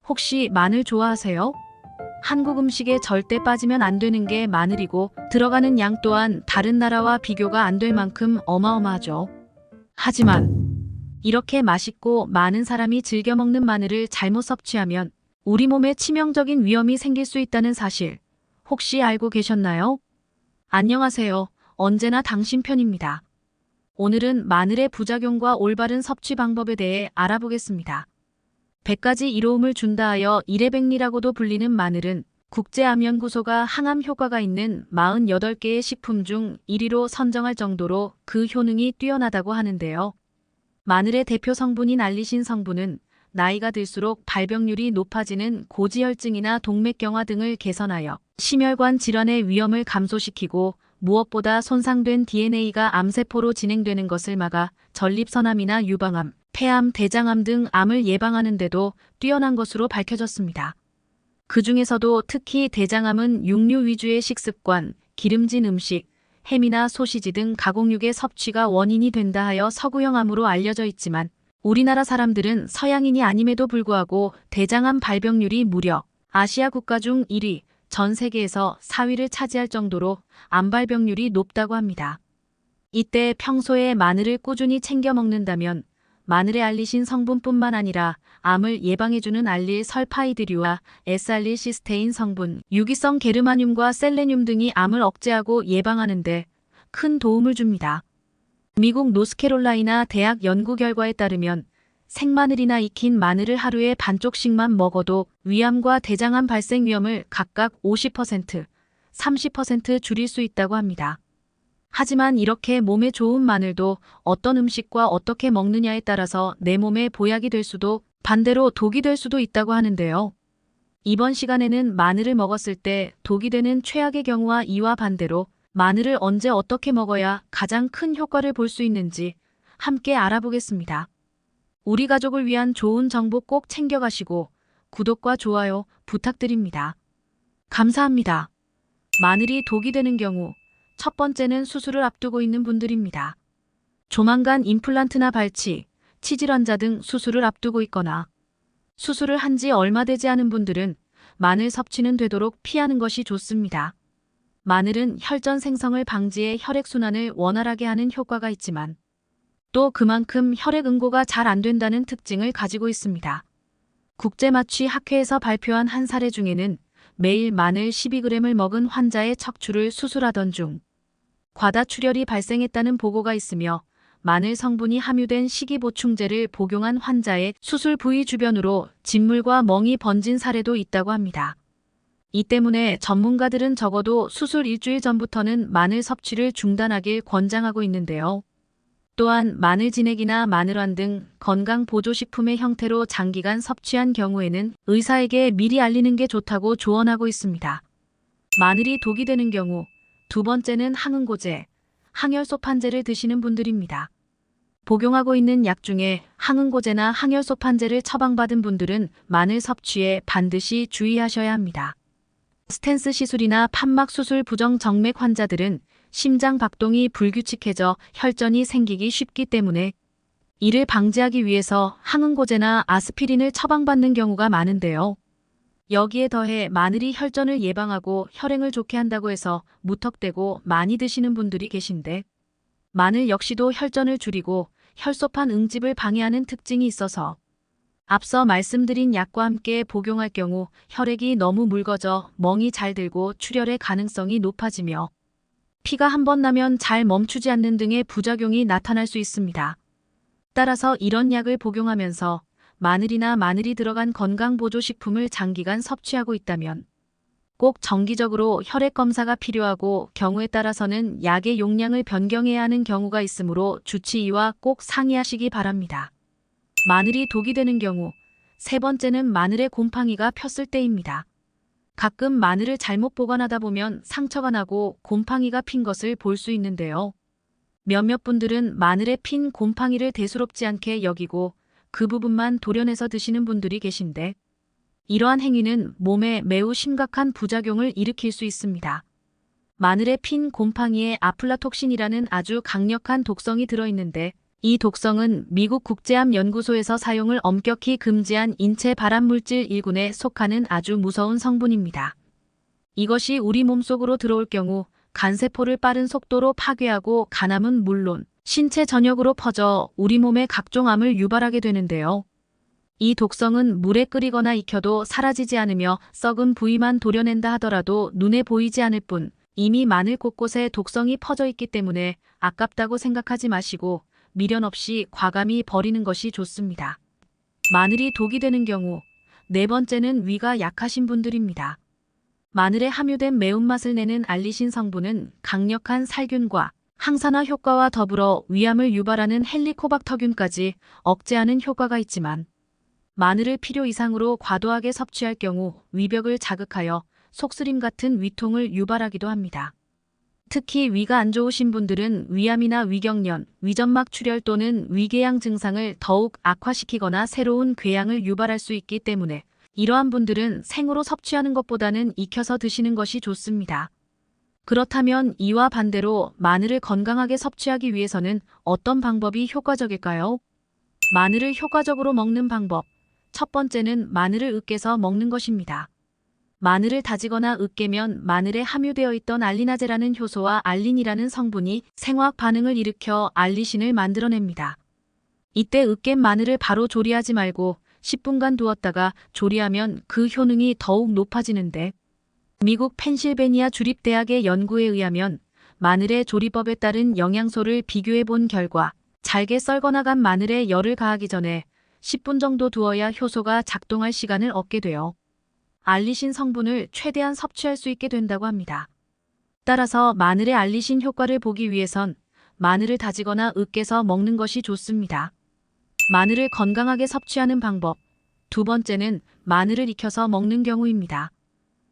혹시 마늘 좋아하세요? 한국 음식에 절대 빠지면 안 되는 게 마늘이고 들어가는 양 또한 다른 나라와 비교가 안 될 만큼 어마어마하죠. 하지만 이렇게 맛있고 많은 사람이 즐겨 먹는 마늘을 잘못 섭취하면 우리 몸에 치명적인 위험이 생길 수 있다는 사실 혹시 알고 계셨나요? 안녕하세요. 언제나 당신 편입니다. 오늘은 마늘의 부작용과 올바른 섭취 방법에 대해 알아보겠습니다. 100가지 이로움을 준다 하여 이래백리라고도 불리는 마늘은 국제암연구소가 항암 효과가 있는 48개의 식품 중 1위로 선정할 정도로 그 효능이 뛰어나다고 하는데요. 마늘의 대표 성분인 알리신 성분은 나이가 들수록 발병률이 높아지는 고지혈증이나 동맥경화 등을 개선하여 심혈관 질환의 위험을 감소시키고 무엇보다 손상된 DNA가 암세포로 진행되는 것을 막아 전립선암이나 유방암, 폐암, 대장암 등 암을 예방하는 데도 뛰어난 것으로 밝혀졌습니다. 그 중에서도 특히 대장암은 육류 위주의 식습관, 기름진 음식, 햄이나 소시지 등 가공육의 섭취가 원인이 된다 하여 서구형암으로 알려져 있지만 우리나라 사람들은 서양인이 아님에도 불구하고 대장암 발병률이 무려 아시아 국가 중 1위, 전 세계에서 4위를 차지할 정도로 암 발병률이 높다고 합니다. 이때 평소에 마늘을 꾸준히 챙겨 먹는다면 마늘에 알리신 성분뿐만 아니라 암을 예방해주는 알릴 설파이드류와 S알릴시스테인 성분, 유기성 게르마늄과 셀레늄 등이 암을 억제하고 예방하는 데 큰 도움을 줍니다. 미국 노스캐롤라이나 대학 연구 결과에 따르면 생마늘이나 익힌 마늘을 하루에 반쪽씩만 먹어도 위암과 대장암 발생 위험을 각각 50%, 30% 줄일 수 있다고 합니다. 하지만 이렇게 몸에 좋은 마늘도 어떤 음식과 어떻게 먹느냐에 따라서 내 몸에 보약이 될 수도 반대로 독이 될 수도 있다고 하는데요. 이번 시간에는 마늘을 먹었을 때 독이 되는 최악의 경우와 이와 반대로 마늘을 언제 어떻게 먹어야 가장 큰 효과를 볼 수 있는지 함께 알아보겠습니다. 우리 가족을 위한 좋은 정보 꼭 챙겨가시고 구독과 좋아요 부탁드립니다. 감사합니다. 마늘이 독이 되는 경우 첫 번째는 수술을 앞두고 있는 분들입니다. 조만간 임플란트나 발치, 치질 환자 등 수술을 앞두고 있거나 수술을 한 지 얼마 되지 않은 분들은 마늘 섭취는 되도록 피하는 것이 좋습니다. 마늘은 혈전 생성을 방지해 혈액순환을 원활하게 하는 효과가 있지만 또 그만큼 혈액 응고가 잘 안 된다는 특징을 가지고 있습니다. 국제마취학회에서 발표한 한 사례 중에는 매일 마늘 12g을 먹은 환자의 척추를 수술하던 중 과다출혈이 발생했다는 보고가 있으며 마늘 성분이 함유된 식이보충제를 복용한 환자의 수술 부위 주변으로 진물과 멍이 번진 사례도 있다고 합니다. 이 때문에 전문가들은 적어도 수술 일주일 전부터는 마늘 섭취를 중단하길 권장하고 있는데요. 또한 마늘 진액이나 마늘환 등 건강보조식품의 형태로 장기간 섭취한 경우에는 의사에게 미리 알리는 게 좋다고 조언하고 있습니다. 마늘이 독이 되는 경우 두 번째는 항응고제, 항열소판제를 드시는 분들입니다. 복용하고 있는 약 중에 항응고제나 항열소판제를 처방받은 분들은 마늘 섭취에 반드시 주의하셔야 합니다. 스텐스 시술이나 판막 수술 부정 정맥 환자들은 심장 박동이 불규칙해져 혈전이 생기기 쉽기 때문에 이를 방지하기 위해서 항응고제나 아스피린을 처방받는 경우가 많은데요. 여기에 더해 마늘이 혈전을 예방하고 혈행을 좋게 한다고 해서 무턱대고 많이 드시는 분들이 계신데 마늘 역시도 혈전을 줄이고 혈소판 응집을 방해하는 특징이 있어서 앞서 말씀드린 약과 함께 복용할 경우 혈액이 너무 묽어져 멍이 잘 들고 출혈의 가능성이 높아지며 피가 한 번 나면 잘 멈추지 않는 등의 부작용이 나타날 수 있습니다. 따라서 이런 약을 복용하면서 마늘이나 마늘이 들어간 건강보조식품을 장기간 섭취하고 있다면 꼭 정기적으로 혈액 검사가 필요하고 경우에 따라서는 약의 용량을 변경해야 하는 경우가 있으므로 주치의와 꼭 상의하시기 바랍니다. 마늘이 독이 되는 경우 세 번째는 마늘의 곰팡이가 폈을 때입니다. 가끔 마늘을 잘못 보관하다 보면 상처가 나고 곰팡이가 핀 것을 볼 수 있는데요. 몇몇 분들은 마늘에 핀 곰팡이를 대수롭지 않게 여기고 그 부분만 도려내서 드시는 분들이 계신데 이러한 행위는 몸에 매우 심각한 부작용을 일으킬 수 있습니다. 마늘에 핀 곰팡이에 아플라톡신이라는 아주 강력한 독성이 들어있는데 이 독성은 미국 국제암연구소에서 사용을 엄격히 금지한 인체 발암물질 1군에 속하는 아주 무서운 성분입니다. 이것이 우리 몸속으로 들어올 경우 간세포를 빠른 속도로 파괴하고 간암은 물론 신체 전역으로 퍼져 우리 몸에 각종 암을 유발하게 되는데요. 이 독성은 물에 끓이거나 익혀도 사라지지 않으며 썩은 부위만 도려낸다 하더라도 눈에 보이지 않을 뿐 이미 마늘 곳곳에 독성이 퍼져 있기 때문에 아깝다고 생각하지 마시고 미련 없이 과감히 버리는 것이 좋습니다. 마늘이 독이 되는 경우 네 번째는 위가 약하신 분들입니다. 마늘에 함유된 매운맛을 내는 알리신 성분은 강력한 살균과 항산화 효과와 더불어 위암을 유발하는 헬리코박터균까지 억제하는 효과가 있지만 마늘을 필요 이상으로 과도하게 섭취할 경우 위벽을 자극하여 속쓰림 같은 위통을 유발하기도 합니다. 특히 위가 안 좋으신 분들은 위암이나 위경련, 위점막 출혈 또는 위궤양 증상을 더욱 악화시키거나 새로운 궤양을 유발할 수 있기 때문에 이러한 분들은 생으로 섭취하는 것보다는 익혀서 드시는 것이 좋습니다. 그렇다면 이와 반대로 마늘을 건강하게 섭취하기 위해서는 어떤 방법이 효과적일까요? 마늘을 효과적으로 먹는 방법. 첫 번째는 마늘을 으깨서 먹는 것입니다. 마늘을 다지거나 으깨면 마늘에 함유되어 있던 알리나제라는 효소와 알린이라는 성분이 생화학 반응을 일으켜 알리신을 만들어냅니다. 이때 으깬 마늘을 바로 조리하지 말고 10분간 두었다가 조리하면 그 효능이 더욱 높아지는데 미국 펜실베니아 주립대학의 연구에 의하면 마늘의 조리법에 따른 영양소를 비교해 본 결과 잘게 썰거나 간 마늘에 열을 가하기 전에 10분 정도 두어야 효소가 작동할 시간을 얻게 되어 알리신 성분을 최대한 섭취할 수 있게 된다고 합니다. 따라서 마늘의 알리신 효과를 보기 위해선 마늘을 다지거나 으깨서 먹는 것이 좋습니다. 마늘을 건강하게 섭취하는 방법. 두 번째는 마늘을 익혀서 먹는 경우입니다.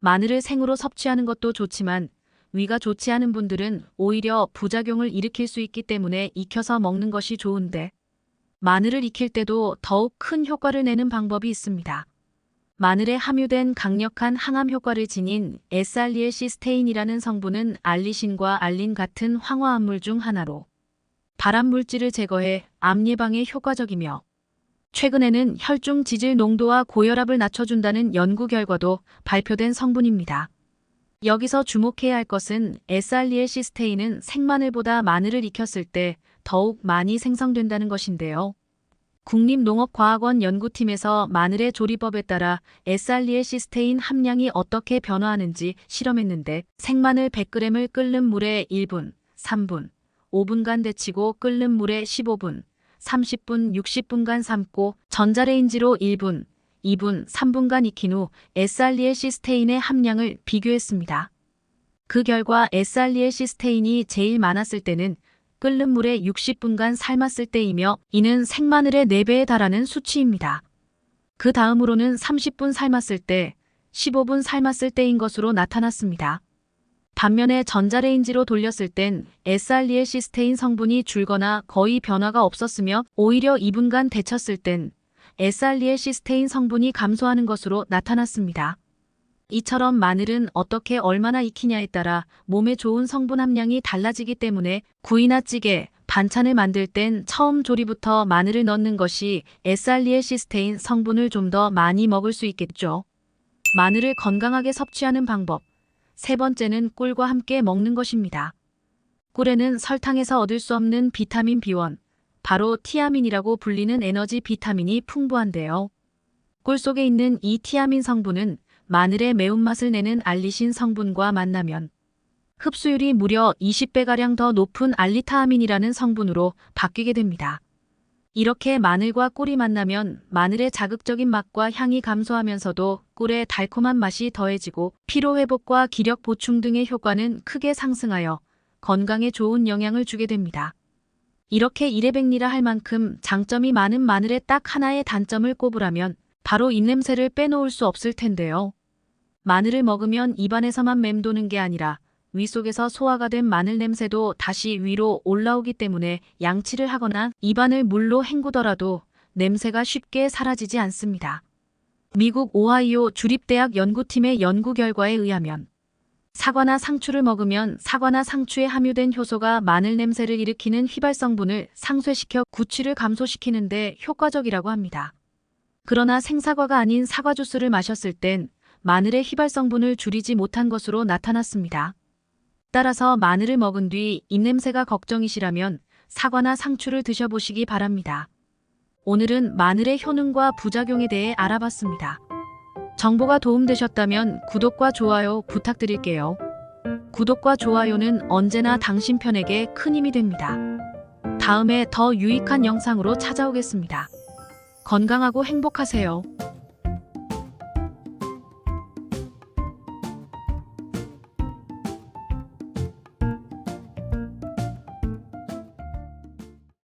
마늘을 생으로 섭취하는 것도 좋지만 위가 좋지 않은 분들은 오히려 부작용을 일으킬 수 있기 때문에 익혀서 먹는 것이 좋은데 마늘을 익힐 때도 더욱 큰 효과를 내는 방법이 있습니다. 마늘에 함유된 강력한 항암 효과를 지닌 S알리엘시스테인이라는 성분은 알리신과 알린 같은 황화합물 중 하나로 발암물질을 제거해 암 예방에 효과적이며 최근에는 혈중 지질 농도와 고혈압을 낮춰준다는 연구 결과도 발표된 성분입니다. 여기서 주목해야 할 것은 S알리엘시스테인은 생마늘보다 마늘을 익혔을 때 더욱 많이 생성된다는 것인데요. 국립농업과학원 연구팀에서 마늘의 조리법에 따라 S알리엘시스테인 함량이 어떻게 변화하는지 실험했는데 생마늘 100g을 끓는 물에 1분, 3분, 5분간 데치고 끓는 물에 15분, 30분, 60분간 삶고 전자레인지로 1분, 2분, 3분간 익힌 후 S알리엘시스테인의 함량을 비교했습니다. 그 결과 S알리엘시스테인이 제일 많았을 때는 끓는 물에 60분간 삶았을 때이며 이는 생마늘의 4배에 달하는 수치입니다. 그 다음으로는 30분 삶았을 때, 15분 삶았을 때인 것으로 나타났습니다. 반면에 전자레인지로 돌렸을 땐 S알리엘시스테인 성분이 줄거나 거의 변화가 없었으며 오히려 2분간 데쳤을 땐 S알리엘시스테인 성분이 감소하는 것으로 나타났습니다. 이처럼 마늘은 어떻게 얼마나 익히냐에 따라 몸에 좋은 성분 함량이 달라지기 때문에 구이나 찌개, 반찬을 만들 땐 처음 조리부터 마늘을 넣는 것이 S알리엘시스테인 성분을 좀 더 많이 먹을 수 있겠죠. 마늘을 건강하게 섭취하는 방법. 세 번째는 꿀과 함께 먹는 것입니다. 꿀에는 설탕에서 얻을 수 없는 비타민 B1, 바로 티아민이라고 불리는 에너지 비타민이 풍부한데요. 꿀 속에 있는 이 티아민 성분은 마늘의 매운맛을 내는 알리신 성분과 만나면 흡수율이 무려 20배가량 더 높은 알리타아민이라는 성분으로 바뀌게 됩니다. 이렇게 마늘과 꿀이 만나면 마늘의 자극적인 맛과 향이 감소하면서도 꿀의 달콤한 맛이 더해지고 피로회복과 기력 보충 등의 효과는 크게 상승하여 건강에 좋은 영향을 주게 됩니다. 이렇게 이래백리라 할 만큼 장점이 많은 마늘의 딱 하나의 단점을 꼽으라면 바로 입냄새를 빼놓을 수 없을 텐데요. 마늘을 먹으면 입안에서만 맴도는 게 아니라 위 속에서 소화가 된 마늘 냄새도 다시 위로 올라오기 때문에 양치를 하거나 입안을 물로 헹구더라도 냄새가 쉽게 사라지지 않습니다. 미국 오하이오 주립대학 연구팀의 연구 결과에 의하면 사과나 상추를 먹으면 사과나 상추에 함유된 효소가 마늘 냄새를 일으키는 휘발성분을 상쇄시켜 구취를 감소시키는 데 효과적이라고 합니다. 그러나 생사과가 아닌 사과 주스를 마셨을 땐 마늘의 휘발성분을 줄이지 못한 것으로 나타났습니다. 따라서 마늘을 먹은 뒤 입냄새가 걱정이시라면 사과나 상추를 드셔보시기 바랍니다. 오늘은 마늘의 효능과 부작용에 대해 알아봤습니다. 정보가 도움되셨다면 구독과 좋아요 부탁드릴게요. 구독과 좋아요는 언제나 당신 편에게 큰 힘이 됩니다. 다음에 더 유익한 영상으로 찾아오겠습니다. 건강하고 행복하세요.